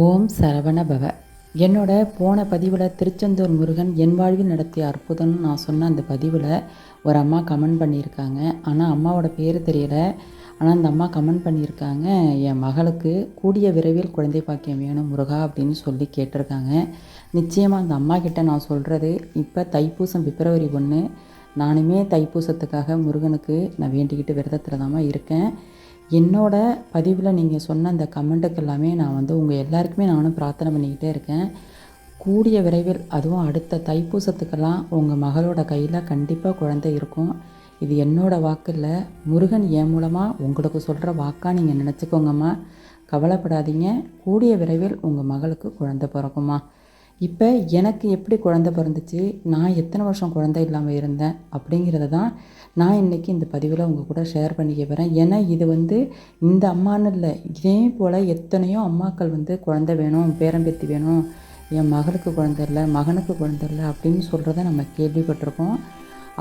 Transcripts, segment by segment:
ஓம் சரவண பவ. என்னோட போன பதிவில் திருச்செந்தூர் முருகன் என் வாழ்வில் நடத்திய அற்புதம்னு நான் சொன்ன அந்த பதிவில் ஒரு அம்மா கமெண்ட் பண்ணியிருக்காங்க. ஆனால் அம்மாவோட பேர் தெரியல. ஆனால் அந்த அம்மா கமெண்ட் பண்ணியிருக்காங்க, என் மகளுக்கு கூடிய விரைவில் குழந்தை பாக்கியம் வேணும் முருகா அப்படின்னு சொல்லி கேட்டிருக்காங்க. நிச்சயமாக அந்த அம்மா கிட்ட நான் சொல்கிறது, இப்போ தைப்பூசம் பிப்ரவரி 1, நானுமே தைப்பூசத்துக்காக முருகனுக்கு நான் வேண்டிக்கிட்டு விரதத்தில் தாம்மா இருக்கேன். என்னோட பதிவில் நீங்கள் சொன்ன அந்த கமெண்ட்டுக்கு எல்லாமே நான் உங்கள் எல்லாருக்குமே நானும் பிரார்த்தனை பண்ணிக்கிட்டே இருக்கேன். கூடிய விரைவில், அதுவும் அடுத்த தைப்பூசத்துக்கெல்லாம் உங்கள் மகளோட கையில் கண்டிப்பாக குழந்தை இருக்கும். இது என்னோட வாக்கு இல்லை, முருகன் என் மூலமாக உங்களுக்கு சொல்கிற வாக்காக நீங்கள் நினச்சிக்கோங்கம்மா. கவலைப்படாதீங்க, கூடிய விரைவில் உங்கள் மகளுக்கு குழந்தை பிறக்குமா. இப்போ எனக்கு எப்படி குழந்தை பிறந்துச்சு, நான் எத்தனை வருஷம் குழந்தை இல்லாமல் இருந்தேன் அப்படிங்கிறத தான் நான் இன்றைக்கி இந்த பதிவில் உங்கள் கூட ஷேர் பண்ணிக்க போகிறேன். ஏன்னா இது இந்த அம்மான்னு இல்லை, இதே போல் எத்தனையோ அம்மாக்கள் குழந்தை வேணும், பேரம்பேத்தி வேணும், என் மகளுக்கு குழந்தை இல்லை, மகனுக்கு குழந்தை இல்லை அப்படின்னு சொல்கிறத நம்ம கேள்விப்பட்டிருக்கோம்.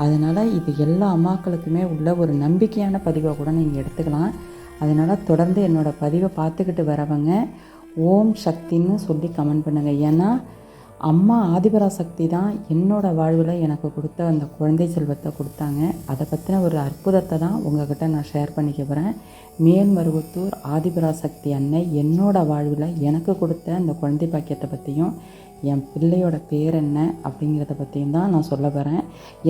அதனால் இது எல்லா அம்மாக்களுக்குமே உள்ள ஒரு நம்பிக்கையான பதிவாக கூட நீங்கள் எடுத்துக்கலாம். அதனால் தொடர்ந்து என்னோடய பதிவை பார்த்துக்கிட்டு வரவங்க ஓம் சக்தின்னு சொல்லி கமெண்ட் பண்ணுங்கள். ஏன்னா அம்மா ஆதிபராசக்தி தான் என்னோடய வாழ்வில் எனக்கு கொடுத்த அந்த குழந்தை செல்வத்தை கொடுத்தாங்க. அதை பற்றின ஒரு அற்புதத்தை தான் உங்கள்கிட்ட நான் ஷேர் பண்ணிக்க போகிறேன். மேல்மருவத்தூர் ஆதிபராசக்தி அன்னை என்னோடய வாழ்வில் எனக்கு கொடுத்த அந்த குழந்தை பாக்கியத்தை பற்றியும், என் பிள்ளையோட பேர் என்ன அப்படிங்கிறத பற்றியும் தான் நான் சொல்ல போகிறேன்.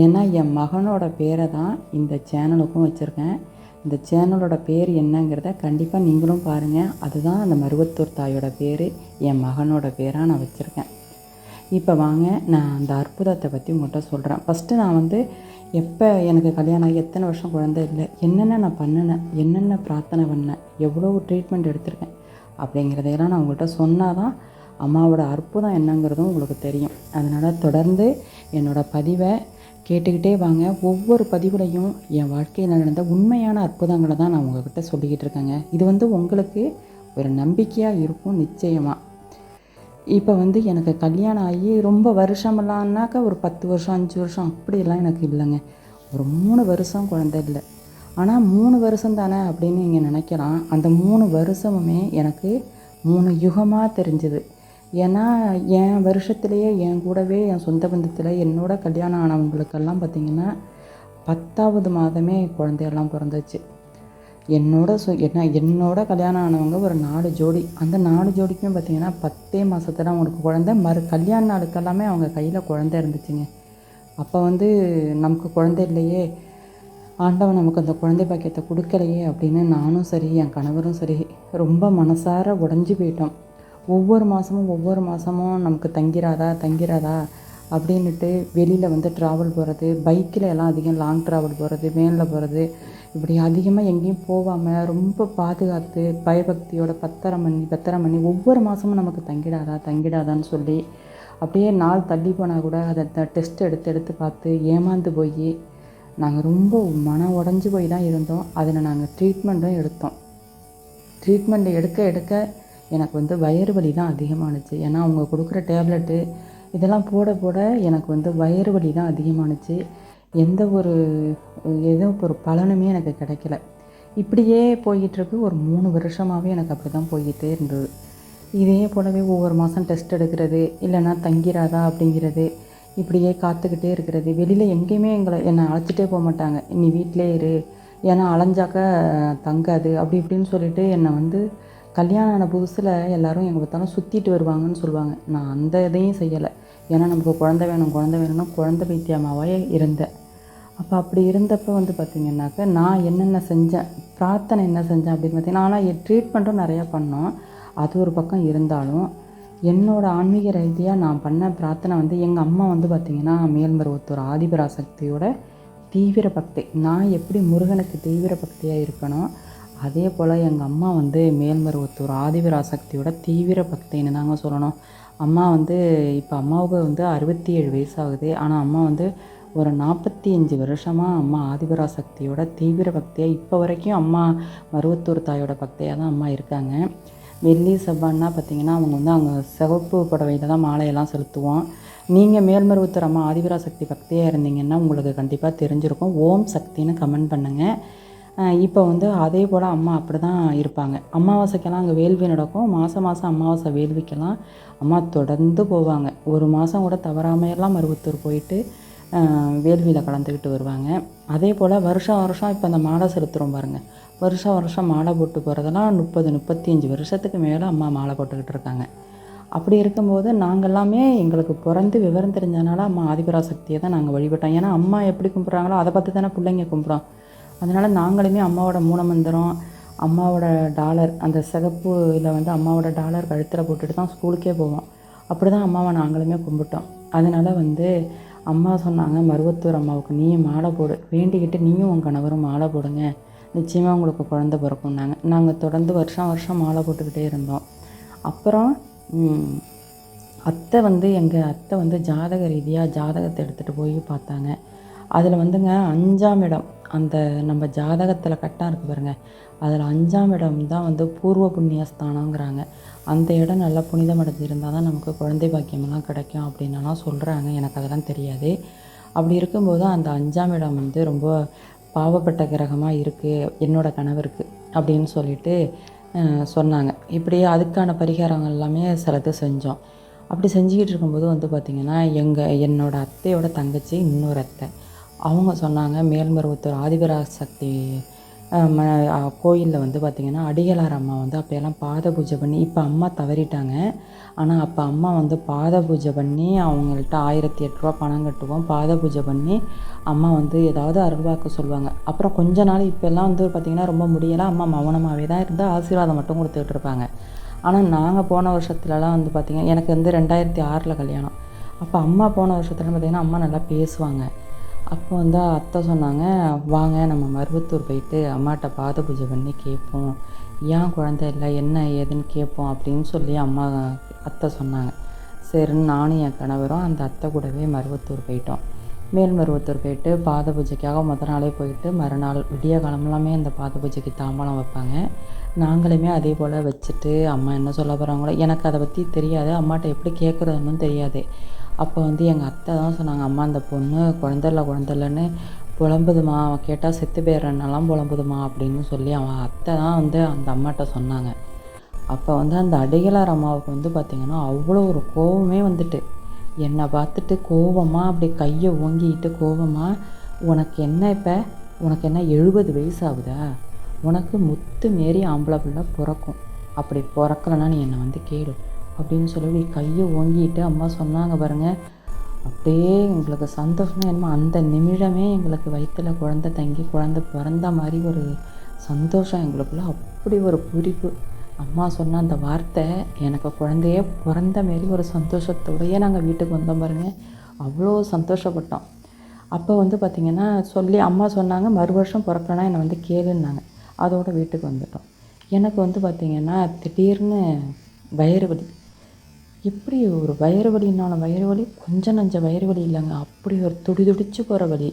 ஏன்னா என் மகனோட பேரை தான் இந்த சேனலுக்கும் வச்சுருக்கேன். இந்த சேனலோட பேர் என்னங்கிறத கண்டிப்பாக நீங்களும் பாருங்கள். அதுதான் அந்த மருவத்தூர் தாயோட பேர், என் மகனோட பேராக நான் வச்சுருக்கேன். இப்போ வாங்க, நான் அந்த அற்புதத்தை பற்றி உங்கள்கிட்ட சொல்கிறேன். ஃபஸ்ட்டு நான் எப்போ எனக்கு கல்யாணம் ஆகி எத்தனை வருஷம் குழந்தை இல்லை, என்னென்ன நான் பண்ணினேன், என்னென்ன பிரார்த்தனை பண்ணேன், எவ்வளோ ட்ரீட்மெண்ட் எடுத்திருக்கேன் அப்படிங்கிறதையெல்லாம் நான் உங்கள்கிட்ட சொன்னால் தான் அம்மாவோட அற்புதம் என்னங்கிறதும் உங்களுக்கு தெரியும். அதனால் தொடர்ந்து என்னோடய பதிவை கேட்டுக்கிட்டே வாங்க. ஒவ்வொரு பதிவுலையும் என் வாழ்க்கையில் நடந்த உண்மையான அற்புதங்களை தான் நான் உங்கள்கிட்ட சொல்லிக்கிட்டு இருக்கேங்க. இது உங்களுக்கு ஒரு நம்பிக்கையாக இருக்கும் நிச்சயமாக. இப்போ எனக்கு கல்யாணம் ஆகி ரொம்ப வருஷமெல்லாம்னாக்கா ஒரு 10 வருஷம் 5 வருஷம் அப்படியெல்லாம் எனக்கு இல்லைங்க. ஒரு 3 வருஷம் குழந்தை இல்லை. ஆனால் 3 வருஷம் தானே அப்படின்னு நீங்கள் நினைக்கலாம். அந்த 3 வருஷமுமே எனக்கு 3 யுகமாக தெரிஞ்சுது. ஏன்னா என் வருஷத்துலேயே என் கூடவே என் சொந்த பந்தத்தில் என்னோட கல்யாணம் ஆனவங்களுக்கெல்லாம் பார்த்திங்கன்னா 10ஆவது மாதமே குழந்தையெல்லாம் பிறந்துச்சு. என்னோட கல்யாணம் ஆனவங்க ஒரு 4 ஜோடி. அந்த 4 ஜோடிக்குமே பார்த்திங்கன்னா 10 மாதத்துல அவங்களுக்கு குழந்தை, கல்யாண நாளுக்கெல்லாமே அவங்க கையில் குழந்தை இருந்துச்சுங்க. அப்போ நமக்கு குழந்தை இல்லையே, ஆண்டவன் நமக்கு அந்த குழந்தை பாக்கியத்தை கொடுக்கலையே அப்படின்னு நானும் சரி என் கணவரும் சரி ரொம்ப மனசார உடஞ்சி போயிட்டோம். ஒவ்வொரு மாதமும் நமக்கு தங்கிராதா அப்படின்ட்டு வெளியில் ட்ராவல் போகிறது, பைக்கில் எல்லாம் அதிகம் லாங் ட்ராவல் போகிறது, வேனில் போகிறது, இப்படி அதிகமாக எங்கேயும் போகாமல் ரொம்ப பாதுகாத்து பயபக்தியோட பத்திரம் பண்ணி ஒவ்வொரு மாதமும் நமக்கு தங்கிடாதான்னு சொல்லி அப்படியே நாள் தள்ளி போனால் கூட அதை டெஸ்ட் எடுத்து பார்த்து ஏமாந்து போய் நாங்கள் ரொம்ப மனம் உடஞ்சி போய் தான் இருந்தோம். அதில் நாங்கள் ட்ரீட்மெண்ட்டும் எடுத்தோம். ட்ரீட்மெண்ட் எடுக்க எனக்கு வயிறு வலி தான் அதிகமானுச்சு. ஏன்னா அவங்க கொடுக்குற டேப்லெட்டு இதெல்லாம் போட எனக்கு வயிறு வலி தான் அதிகமானுச்சு. எந்த ஏதோ ஒரு பலனுமே எனக்கு கிடைக்கல. இப்படியே போய்கிட்டுருக்கு. ஒரு 3 வருஷமாகவே எனக்கு அப்படி தான் போய்கிட்டே இருந்தது. இதே போலவே ஒவ்வொரு மாதம் டெஸ்ட் எடுக்கிறது, இல்லைன்னா தங்கிராதா அப்படிங்கிறது, இப்படியே காத்துக்கிட்டே இருக்கிறது. வெளியில் எங்கேயுமே என்னை அழைச்சிட்டே போக மாட்டாங்க, நீ வீட்டிலே இரு, ஏன்னா அலைஞ்சாக்கா தங்காது அப்படி இப்படின்னு சொல்லிட்டு என்னை கல்யாணம் ஆன புதுசில் எல்லோரும் எங்கே பார்த்தாலும் சுற்றிட்டு வருவாங்கன்னு சொல்லுவாங்க. நான் அந்த இதையும் செய்யலை. ஏன்னா நமக்கு குழந்தை வேணும்னா குழந்தை பைத்தியமாகவே இருந்தேன். அப்போ அப்படி இருந்தப்போ பார்த்திங்கன்னாக்கா நான் என்னென்ன செஞ்சேன், பிரார்த்தனை என்ன செஞ்சேன் அப்படின்னு பார்த்திங்கன்னா, ஆனால் ட்ரீட்மெண்ட்டும் நிறையா பண்ணோம். அது ஒரு பக்கம் இருந்தாலும் என்னோடய ஆன்மீக ரீதியாக நான் பண்ண பிரார்த்தனை எங்கள் அம்மா பார்த்திங்கன்னா மேல்மருவத்தூர் ஆதிபராசக்தியோட தீவிர பக்தி. நான் எப்படி முருகனுக்கு தீவிர பக்தியாக இருக்கணும், அதே போல் எங்கள் அம்மா மேல்மருவத்தூர் ஆதிபராசக்தியோட தீவிர பக்தின்னு தாங்க சொல்லணும். அம்மா இப்போ அம்மாவுக்கு 67 வயசு ஆகுது. ஆனால் அம்மா ஒரு 45 வருஷமாக அம்மா ஆதிபராசக்தியோட தீவிர பக்தியாக இப்போ வரைக்கும் அம்மா மருவத்தூர் தாயோட பக்தியாக தான் அம்மா இருக்காங்க. வெள்ளி செவ்வாய்னா பார்த்திங்கன்னா அவங்க சிவப்பு புடவையில் தான் மாலையெல்லாம் செலுத்துவோம். நீங்கள் மேல்மருவத்தூர் அம்மா ஆதிபராசக்தி பக்தியாக இருந்தீங்கன்னா உங்களுக்கு கண்டிப்பாக தெரிஞ்சிருக்கும். ஓம் சக்தின்னு கமெண்ட் பண்ணுங்கள். இப்போ வந்து அதே போல் அம்மா அப்படி தான் இருப்பாங்க. அமாவாசைக்கெல்லாம் அங்கே வேள்வி நடக்கும். மாதம் மாதம் அமாவாசை வேள்விக்கெல்லாம் அம்மா தொடர்ந்து போவாங்க. ஒரு மாதம் கூட தவறாமையெல்லாம் மருவத்தூர் போயிட்டு வேள்வியில் கலந்துக்கிட்டு வருவாங்க. அதே போல் வருஷம் வருஷம் இப்போ அந்த மாலை செலுத்துகிறோம் பாருங்கள், வருஷம் வருஷம் மாலை போட்டு போகிறதெல்லாம் 35 வருஷத்துக்கு மேலே அம்மா மாலை போட்டுக்கிட்டு இருக்காங்க. அப்படி இருக்கும்போது நாங்கள் எல்லாமே எங்களுக்கு பிறந்து விவரம் தெரிஞ்சதுனால அம்மா ஆதிபராசக்தியை தான் நாங்கள் வழிபட்டோம். ஏன்னா அம்மா எப்படி கும்பிட்றாங்களோ அதை பார்த்து தானே பிள்ளைங்க கும்பிடும். அதனால் நாங்களுமே அம்மாவோட மூலமந்திரம், அம்மாவோட டாலர், அந்த சிகப்புல வந்து அம்மாவோட டாலர் கழுத்தில் போட்டுட்டு தான் ஸ்கூலுக்கே போவோம். அப்படி தான் அம்மாவை நாங்களுமே கும்பிட்டோம். அதனால் வந்து அம்மா சொன்னாங்க, மருவத்தூர் அம்மாவுக்கு நீ மாலை போடு, வேண்டிக்கிட்டு நீயும் உன் கணவரும் மாலை போடுங்க, நிச்சயமாக உங்களுக்கு குழந்த பிறக்கும்னாங்க. நாங்கள் தொடர்ந்து வருஷம் வருஷம் மாலை போட்டுக்கிட்டே இருந்தோம். அப்புறம் எங்கள் அத்தை வந்து ஜாதக ரீதியாக ஜாதகத்தை எடுத்துகிட்டு போய் பார்த்தாங்க. அதில் வந்துங்க 5ஆம் இடம், அந்த நம்ம ஜாதகத்தில் கட்டம் இருக்குது பாருங்கள், அதில் 5ஆம் இடம் தான் வந்து பூர்வ புண்ணியஸ்தானங்கிறாங்க. அந்த இடம் நல்லா புனிதம் அடைஞ்சிருந்தால் தான் நமக்கு குழந்தை பாக்கியமெல்லாம் கிடைக்கும் அப்படின்னலாம் சொல்கிறாங்க. எனக்கு அதெல்லாம் தெரியாது. அப்படி இருக்கும்போது அந்த 5ஆம் இடம் வந்து ரொம்ப பாவப்பட்ட கிரகமாக இருக்குது என்னோடய கணவருக்கு அப்படின்னு சொல்லிட்டு சொன்னாங்க. இப்படியே அதுக்கான பரிகாரங்கள் எல்லாமே சிலது செஞ்சோம். அப்படி செஞ்சுக்கிட்டு இருக்கும்போது வந்து பார்த்திங்கன்னா என்னோடய அத்தையோட தங்கச்சி இன்னொரு அத்தை அவங்க சொன்னாங்க, மேல்மருவத்தூர் ஆதிபராசக்தி கோயிலில் வந்து பார்த்திங்கன்னா அடிகளார் அம்மா வந்து அப்போயெல்லாம் பாத பூஜை பண்ணி, இப்போ அம்மா தவறிட்டாங்க, ஆனால் அப்போ அம்மா வந்து பாத பூஜை பண்ணி அவங்கள்ட்ட 1008 ரூபா பணம் கட்டுவோம், பாத பூஜை பண்ணி அம்மா வந்து ஏதாவது அருள்வாக்கு சொல்லுவாங்க. அப்புறம் கொஞ்ச நாள் இப்போல்லாம் வந்து பார்த்திங்கன்னா ரொம்ப முடியலை, அம்மா மௌனமாகவே தான் இருந்து ஆசீர்வாதம் மட்டும் கொடுத்துக்கிட்டு இருப்பாங்க. ஆனால் நாங்கள் போன வருஷத்துலலாம் வந்து பார்த்திங்கன்னா எனக்கு வந்து 2006 கல்யாணம். அப்போ அம்மா போன வருஷத்துலன்னு பார்த்திங்கன்னா அம்மா நல்லா பேசுவாங்க. அப்போ வந்து அத்தை சொன்னாங்க, வாங்க நம்ம மருவத்தூர் போயிட்டு அம்மாட்ட பாத பூஜை பண்ணி கேட்போம், ஏன் குழந்தை இல்லை என்ன ஏதுன்னு கேட்போம் அப்படின்னு சொல்லி அத்தை சொன்னாங்க. சரின்னு நானும் என் கணவரும் அந்த அத்தை கூடவே மருவத்தூர் போயிட்டோம். மேல்மருவத்தூர் போயிட்டு பாத பூஜைக்காக முத நாளே போயிட்டு மறுநாள் விடிய காலமெல்லாமே அந்த பாத பூஜைக்கு தாம்பாளம் வைப்பாங்க. நாங்களுமே அதே போல் வச்சுட்டு அம்மா என்ன சொல்ல போகிறாங்களோ, எனக்கு அதை பற்றி தெரியாது, அம்மாட்ட எப்படி கேட்குறதுன்னு தெரியாது. அப்போ வந்து எங்கள் அத்தை தான் சொன்னாங்க, அம்மா அந்த பொண்ணு குழந்தைலன்னு புலம்புதுமா, அவன் கேட்டால் செத்து போயிடுறனாலாம் புலம்புதுமா அப்படின்னு சொல்லி அவன் அத்தை தான் வந்து அந்த அம்மாட்ட சொன்னாங்க. அப்போ வந்து அந்த அடிகளார் அம்மாவுக்கு வந்து பார்த்திங்கன்னா அவ்வளோ ஒரு கோபமே வந்துட்டு, என்னை பார்த்துட்டு கோபமாக அப்படி கையை ஓங்கிக்கிட்டு கோபமாக, உனக்கு என்ன 70 வயசு ஆகுதா, உனக்கு முத்து மாரி ஆம்பளை பிள்ளை பிறக்கும், அப்படி பிறக்கலைன்னா நீ என்னை வந்து கேளு அப்படின்னு சொல்லி கையை ஓங்கிட்டு அம்மா சொன்னாங்க பாருங்கள். அப்படியே எங்களுக்கு சந்தோஷமாக என்னமோ அந்த நிமிடமே எங்களுக்கு வயிற்றில் குழந்தை தங்கி குழந்தை பிறந்த மாதிரி ஒரு சந்தோஷம் எங்களுக்குள்ள, அப்படி ஒரு பூரிப்பு. அம்மா சொன்ன அந்த வார்த்தை எனக்கு குழந்தையே பிறந்த மாரி ஒரு சந்தோஷத்தோடையே நாங்கள் வீட்டுக்கு வந்தோம் பாருங்கள், அவ்வளோ சந்தோஷப்பட்டோம். அப்போ வந்து பார்த்திங்கன்னா சொல்லி அம்மா சொன்னாங்க, மறு வருஷம் பிறக்கலன்னா என்னை வந்து கேளுன்னாங்க. அதோட வீட்டுக்கு வந்துட்டோம். எனக்கு வந்து பார்த்திங்கன்னா திடீர்னு வயிறு வலி, எப்படி ஒரு வயிறு வலி கொஞ்சம் நஞ்ச வயிறு வலி இல்லைங்க, அப்படி ஒரு துடிச்சு போகிற வலி.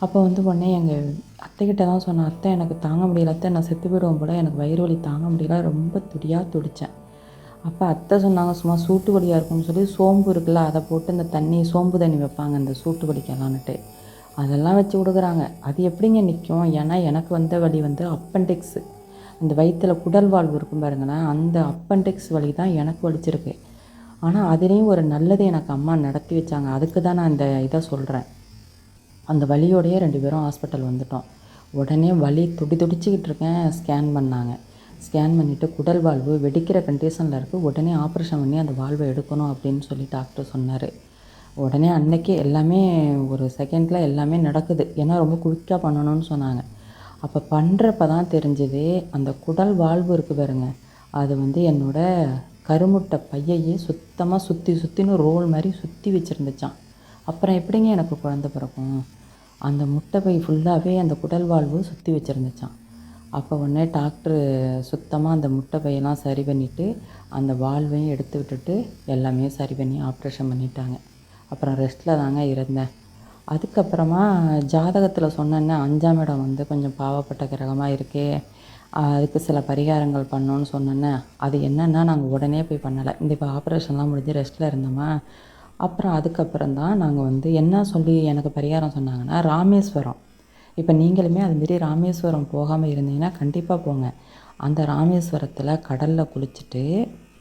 அப்போ வந்து உடனே எங்கள் அத்தைக்கிட்ட தான் சொன்னேன், அத்தை எனக்கு தாங்க முடியல அத்தை, நான் செத்து போயிடுவோம் போல், எனக்கு வயிறு வலி தாங்க முடியல, ரொம்ப துடித்தேன். அப்போ அத்தை சொன்னாங்க, சும்மா சூட்டு வலியாக இருக்கும்னு சொல்லி சோம்பு இருக்குல்ல அதை போட்டு இந்த சோம்பு தண்ணி வைப்பாங்க இந்த சூட்டு வலிக்கலான்னுட்டு, அதெல்லாம் வச்சு கொடுக்குறாங்க. அது எப்படிங்க நிற்கும், ஏன்னா எனக்கு வந்த வலி வந்து அப்பெண்டிக்ஸு, அந்த வயிற்றில் குடல் வாழ்வு இருக்கும் பாருங்களேன், அந்த அப்பெண்டிக்ஸ் வலி தான் எனக்கு வலிச்சிருக்கு. ஆனால் அதுலேயும் ஒரு நல்லது எனக்கு அம்மா நடத்தி வச்சாங்க, அதுக்கு தான் நான் இந்த இதை சொல்கிறேன். அந்த வலியோடையே 2 பேரும் ஹாஸ்பிட்டல் வந்துட்டோம். உடனே வலி துடிச்சிக்கிட்டு இருக்கேன். ஸ்கேன் பண்ணாங்க. ஸ்கேன் பண்ணிவிட்டு குடல் வாழ்வு வெடிக்கிற கண்டிஷனில் இருக்குது, உடனே ஆப்ரேஷன் பண்ணி அந்த வாழ்வை எடுக்கணும் அப்படின்னு சொல்லி டாக்டர் சொன்னார். உடனே அன்னைக்கே எல்லாமே ஒரு செகண்டில் எல்லாமே நடக்குது, ஏன்னா ரொம்ப குயிக்காக பண்ணணும்னு சொன்னாங்க. அப்போ பண்ணுறப்ப தான் தெரிஞ்சது, அந்த குடல் வாழ்வு இருக்குது பாருங்க, அது வந்து என்னோடய கருமுட்டை பையையே சுத்தமாக சுற்றின்னு ரோல் மாதிரி சுற்றி வச்சுருந்துச்சான். அப்புறம் எப்படிங்க எனக்கு குழந்தை பிறக்கும், அந்த முட்டை பை ஃபுல்லாகவே அந்த குடல் வாழ்வு சுற்றி வச்சுருந்துச்சான். அப்போ உடனே டாக்டரு சுத்தமாக அந்த முட்டை பையெல்லாம் சரி பண்ணிவிட்டு அந்த வால்வையும் எடுத்து விட்டுட்டு எல்லாமே சரி பண்ணி ஆப்ரேஷன் பண்ணிட்டாங்க. அப்புறம் ரெஸ்ட்டில் தாங்க இருந்தேன். அதுக்கப்புறமா ஜாதகத்தில் சொன்னேன்னே 5ஆம் இடம் வந்து கொஞ்சம் பாவப்பட்ட கிரகமாக இருக்கே, அதுக்கு சில பரிகாரங்கள் பண்ணோன்னு சொன்னேன்னே, அது என்னென்னா நாங்கள் உடனே போய் பண்ணலை. இந்த இப்போ ஆப்ரேஷன்லாம் முடிஞ்சு ரெஸ்ட்டில் இருந்தோமா, அப்புறம் அதுக்கப்புறம் தான் நாங்கள் வந்து என்ன சொல்லி எனக்கு பரிகாரம் சொன்னாங்கன்னா, ராமேஸ்வரம். இப்போ நீங்களுமே அதுமாரி ராமேஸ்வரம் போகாமல் இருந்தீங்கன்னா கண்டிப்பாக போங்க. அந்த ராமேஸ்வரத்தில் கடலில் குளிச்சுட்டு,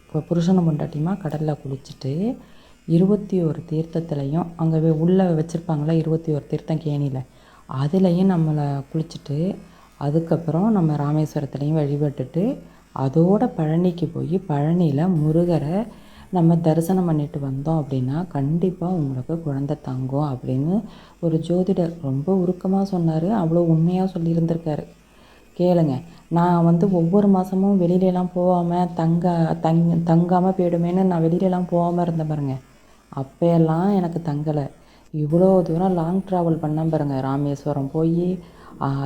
இப்போ புருஷனும் பொண்டாட்டியுமா கடலில் குளிச்சுட்டு 21 தீர்த்தத்துலேயும் அங்கே உள்ளே வச்சுருப்பாங்களே 21 தீர்த்தம் கேணியில், அதுலேயும் நம்மளை குளிச்சுட்டு அதுக்கப்புறம் நம்ம ராமேஸ்வரத்துலேயும் வழிபட்டுட்டு அதோட பழனிக்கு போய் பழனியில் முருகரை நம்ம தரிசனம் பண்ணிட்டு வந்தோம் அப்படின்னா கண்டிப்பாக உங்களுக்கு குழந்தை தங்கும் அப்படின்னு ஒரு ஜோதிடர் ரொம்ப உருக்கமாக சொன்னார். அவ்வளோ உண்மையாக சொல்லியிருந்திருக்காரு. கேளுங்க. நான் வந்து ஒவ்வொரு மாதமும் வெளியிலலாம் போகாமல் தங்காமல் போயிடுமேன்னு நான் வெளியிலலாம் போகாமல் இருந்தேன் பாருங்க. அப்போயெல்லாம் எனக்கு தங்கலை. இவ்வளோ தூரம் லாங் ட்ராவல் பண்ணேன் பாருங்க. ராமேஸ்வரம் போய்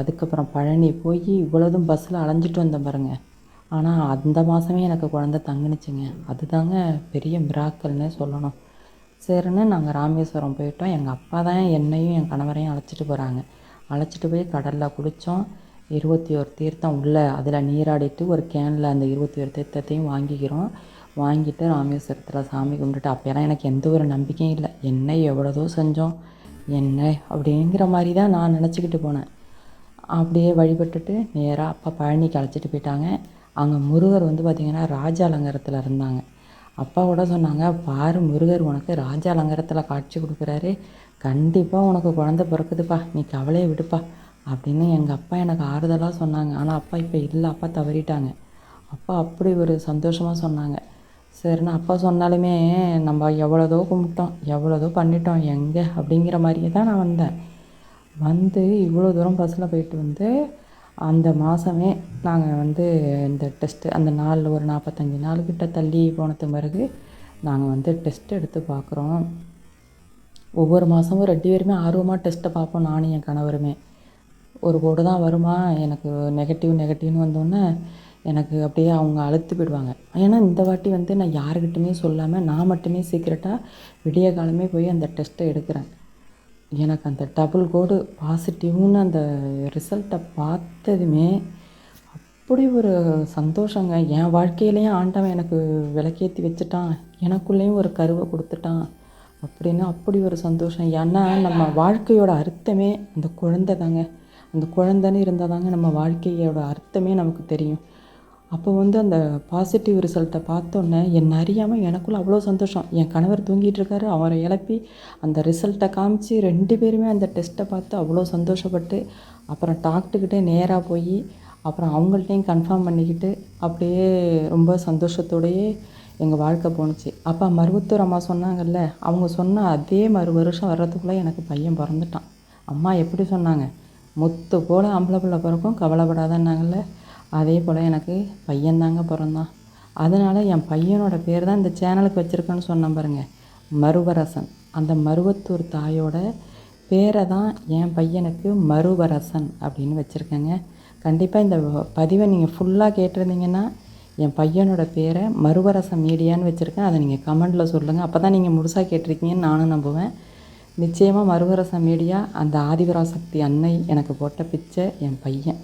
அதுக்கப்புறம் பழனி போய் இவ்வளோதும் பஸ்ஸில் அலைஞ்சிட்டு வந்தேன் பாருங்க. ஆனால் அந்த மாதமே எனக்கு குழந்த தங்குனுச்சுங்க. அதுதாங்க பெரிய மிராக்கல்னே சொல்லணும். சரின்னு நாங்கள் ராமேஸ்வரம் போயிட்டோம். எங்கள் அப்பா தான் என்னையும் என் கணவரையும் அழைச்சிட்டு போகிறாங்க. அழைச்சிட்டு போய் கடலில் குளித்தோம். 21 தீர்த்தம் உள்ளே அதில் நீராடிட்டு ஒரு கேனில் அந்த 21 தீர்த்தத்தையும் வாங்கிக்கிறோம். வாங்கிட்டு ராமேஸ்வரத்தில் சாமி கும்பிட்டுட்டு அப்போல்லாம் எனக்கு எந்த ஒரு நம்பிக்கையும் இல்லை. என்ன எவ்வளோதோ செஞ்சோம் என்ன அப்படிங்கிற மாதிரி தான் நான் நினச்சிக்கிட்டு போனேன். அப்படியே வழிபட்டுட்டு நேராக அப்பா பழனிக்கு அழைச்சிட்டு போயிட்டாங்க. அங்கே முருகர் வந்து பார்த்திங்கன்னா ராஜ அலங்காரத்தில் இருந்தாங்க. அப்பா கூட சொன்னாங்க, பாரு முருகர் உனக்கு ராஜ அலங்காரத்தில் காட்சி கொடுக்குறாரு, கண்டிப்பாக உனக்கு குழந்தை பிறக்குதுப்பா, நீ கவலையை விடுப்பா அப்படின்னு எங்கள் அப்பா எனக்கு ஆறுதலாக சொன்னாங்க. ஆனால் அப்பா இப்போ இல்லை, அப்பா தவறிட்டாங்க. அப்பா அப்படி ஒரு சந்தோஷமாக சொன்னாங்க. சரின்னு அப்பா சொன்னாலுமே நம்ம எவ்வளோதோ கும்பிட்டோம், எவ்வளோதோ பண்ணிட்டோம், எங்கே அப்படிங்கிற மாதிரியே தான் நான் வந்தேன். வந்து இவ்வளோ தூரம் பஸ்ஸில் போயிட்டு வந்து அந்த மாதமே நாங்கள் வந்து இந்த டெஸ்ட்டு அந்த நாள் ஒரு 45 நாள்கிட்ட தள்ளி போனதுக்கு பிறகு நாங்கள் வந்து டெஸ்ட் எடுத்து பார்க்குறோம். ஒவ்வொரு மாதமும் 2 பேருமே ஆர்வமாக டெஸ்ட்டை பார்ப்போம். நானும் என் கணவருமே ஒரு கோடு தான் வருமா, எனக்கு நெகட்டிவ்னு வந்தோடனே எனக்கு அப்படியே அவங்க அழுத்து போயிடுவாங்க. ஏன்னா இந்த வாட்டி வந்து நான் யாருக்கிட்டையுமே சொல்லாமல் நான் மட்டுமே சீக்கிரட்டாக விடிய காலமே போய் அந்த டெஸ்ட்டை எடுக்கிறேன். எனக்கு அந்த டபுள் கோடு பாசிட்டிவ்னு அந்த ரிசல்ட்டை பார்த்ததுமே அப்படி ஒரு சந்தோஷங்க. என் வாழ்க்கையிலையும் ஆண்டவன் எனக்கு விளக்கேற்றி வச்சுட்டான், எனக்குள்ளேயும் ஒரு கருவை கொடுத்துட்டான் அப்படின்னு அப்படி ஒரு சந்தோஷம். ஏன்னா நம்ம வாழ்க்கையோட அர்த்தமே அந்த குழந்தை தாங்க. அந்த குழந்தைன்னு இருந்தால் தாங்க நம்ம வாழ்க்கையோட அர்த்தமே நமக்கு தெரியும். அப்போ வந்து அந்த பாசிட்டிவ் ரிசல்ட்டை பார்த்தோன்னே என்னை அறியாமல் எனக்குள்ளே அவ்வளோ சந்தோஷம். என் கணவர் தூங்கிட்டு இருக்காரு, அவரை எழுப்பி அந்த ரிசல்ட்டை காமிச்சு 2 பேருமே அந்த டெஸ்ட்டை பார்த்து அவ்வளோ சந்தோஷப்பட்டு அப்புறம் டாக்டர்கிட்டே நேராக போய் அப்புறம் அவங்கள்ட்டையும் கன்ஃபார்ம் பண்ணிக்கிட்டு அப்படியே ரொம்ப சந்தோஷத்தோடையே எங்கள் வாழ்க்கை போணுச்சு. அப்போ மருவத்தூர் அம்மா சொன்னாங்கல்ல, அவங்க சொன்ன அதே வருஷம் வர்றதுக்குள்ளே எனக்கு பையன் பிறந்துட்டான். அம்மா எப்படி சொன்னாங்க, முத்து போல் ஆம்பளை பிள்ளை பிறக்கும் கவலைப்படாதன்னாங்கல்ல, அதே போல் எனக்கு பையன்தாங்க பிறந்தான். அதனால் என் பையனோட பேர் தான் இந்த சேனலுக்கு வச்சுருக்கேன்னு சொன்னேன் பாருங்கள், மருவரசன். அந்த மருவத்தூர் தாயோட பேரை தான் என் பையனுக்கு மருவரசன் அப்படின்னு வச்சுருக்கேங்க. கண்டிப்பாக இந்த பதிவை நீங்கள் ஃபுல்லாக கேட்டிருந்தீங்கன்னா என் பையனோட பேரை மருவரசன் மீடியான்னு வச்சுருக்கேன். அதை நீங்கள் கமெண்டில் சொல்லுங்கள். அப்போ தான் நீங்கள் முழுசாக கேட்டிருக்கீங்கன்னு நானும் நம்புவேன். நிச்சயமாக மருவரசன் மீடியா அந்த ஆதிபராசக்தி அன்னை எனக்கு போட்ட பிச்சை என் பையன்.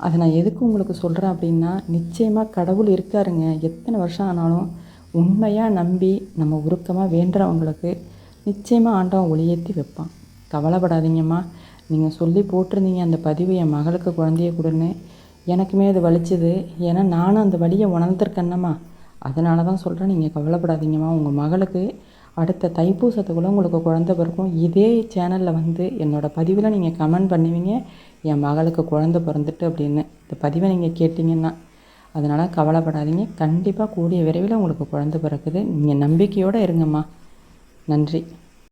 அதை நான் எதுக்கு உங்களுக்கு சொல்கிறேன் அப்படின்னா, நிச்சயமாக கடவுள் இருக்காருங்க. எத்தனை வருஷம் ஆனாலும் உண்மையாக நம்பி நம்ம உருக்கமாக வேண்டுறவங்களுக்கு நிச்சயமாக ஆண்டவன் ஒளியேற்றி வைப்பான். கவலைப்படாதீங்கம்மா. நீங்கள் சொல்லி போட்டிருந்தீங்க அந்த பதிவு என் மகளுக்கு குழந்தைய கொடுன்னு, எனக்குமே அது வலிச்சுது. ஏன்னா நானும் அந்த வலியை உணர்ந்திருக்கேன்னம்மா. அதனால தான் சொல்கிறேன், நீங்கள் கவலைப்படாதீங்கம்மா. உங்கள் மகளுக்கு அடுத்த தைப்பூசத்துக்குள்ளே உங்களுக்கு குழந்தை பிறக்கும். இதே சேனலில் வந்து என்னோடய பதிவில் நீங்கள் கமெண்ட் பண்ணுவீங்க, என் மகளுக்கு குழந்தை பிறந்துட்டு அப்படின்னு. இந்த பதிவை நீங்கள் கேட்டிங்கன்னா அதனால் கவலைப்படாதீங்க. கண்டிப்பாக கூடிய விரைவில் உங்களுக்கு குழந்தை பிறக்குது. நீங்கள் நம்பிக்கையோடு இருங்கம்மா. நன்றி.